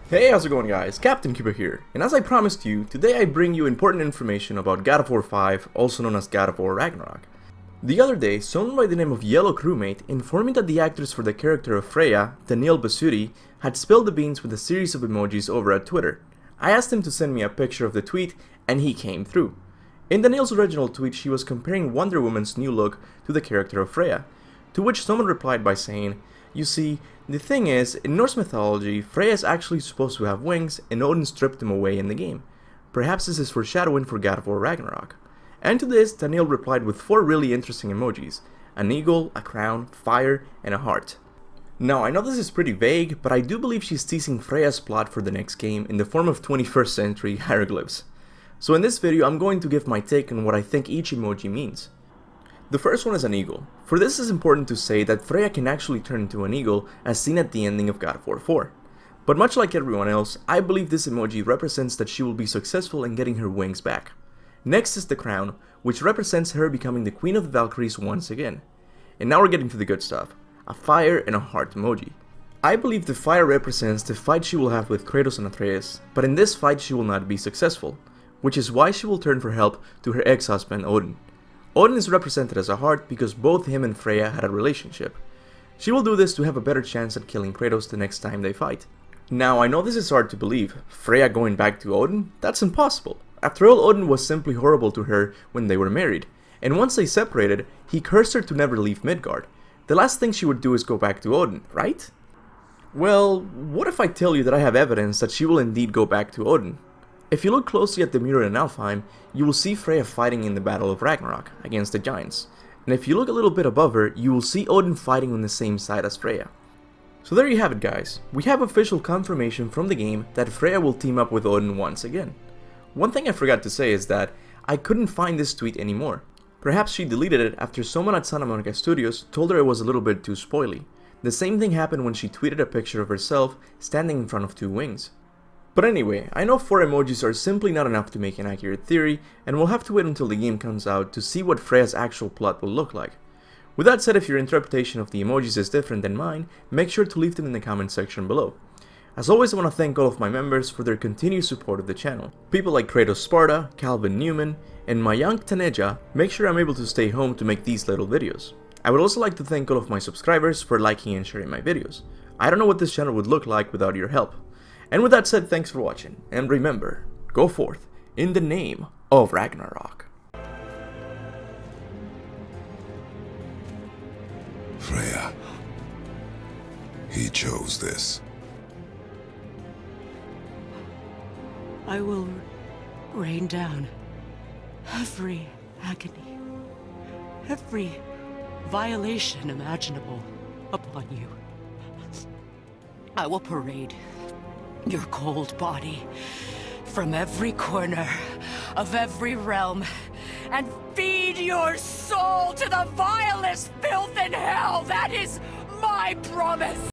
Hey, how's it going guys? Captain Kuba here, and as I promised you, today I bring you important information about God of War 5, also known as God of War Ragnarok. The other day, someone by the name of Yellow Crewmate informed me that the actress for the character of Freya, Danielle Basuri, had spilled the beans with a series of emojis over at Twitter. I asked him to send me a picture of the tweet, and he came through. In Danielle's original tweet, she was comparing Wonder Woman's new look to the character of Freya, to which someone replied by saying, "You see, the thing is, in Norse mythology, Freya is actually supposed to have wings, and Odin stripped them away in the game. Perhaps this is foreshadowing for God of War Ragnarok." And to this, Danielle replied with 4 really interesting emojis: an eagle, a crown, fire, and a heart. Now, I know this is pretty vague, but I do believe she's teasing Freya's plot for the next game in the form of 21st century hieroglyphs. So in this video, I'm going to give my take on what I think each emoji means. The first one is an eagle. For this, it's important to say that Freya can actually turn into an eagle as seen at the ending of God of War 4. But much like everyone else, I believe this emoji represents that she will be successful in getting her wings back. Next is the crown, which represents her becoming the Queen of the Valkyries once again. And now we're getting to the good stuff, a fire and a heart emoji. I believe the fire represents the fight she will have with Kratos and Atreus, but in this fight she will not be successful, which is why she will turn for help to her ex-husband Odin. Odin is represented as a heart because both him and Freya had a relationship. She will do this to have a better chance at killing Kratos the next time they fight. Now, I know this is hard to believe. Freya going back to Odin? That's impossible. After all, Odin was simply horrible to her when they were married, and once they separated, he cursed her to never leave Midgard. The last thing she would do is go back to Odin, right? Well, what if I tell you that I have evidence that she will indeed go back to Odin? If you look closely at the mirror in Alfheim, you will see Freya fighting in the Battle of Ragnarok against the giants. And if you look a little bit above her, you will see Odin fighting on the same side as Freya. So there you have it guys, we have official confirmation from the game that Freya will team up with Odin once again. One thing I forgot to say is that I couldn't find this tweet anymore. Perhaps she deleted it after someone at Santa Monica Studios told her it was a little bit too spoily. The same thing happened when she tweeted a picture of herself standing in front of 2 wings. But anyway, I know 4 emojis are simply not enough to make an accurate theory, and we'll have to wait until the game comes out to see what Freya's actual plot will look like. With that said, if your interpretation of the emojis is different than mine, make sure to leave them in the comment section below. As always, I want to thank all of my members for their continued support of the channel. People like Kratos Sparta, Calvin Newman, and Mayank Taneja make sure I'm able to stay home to make these little videos. I would also like to thank all of my subscribers for liking and sharing my videos. I don't know what this channel would look like without your help. And with that said, thanks for watching, and remember, go forth in the name of Ragnarok. Freya. He chose this. I will rain down every agony, every violation imaginable upon you. I will parade your cold body from every corner of every realm and feed your soul to the vilest filth in hell. That is my promise.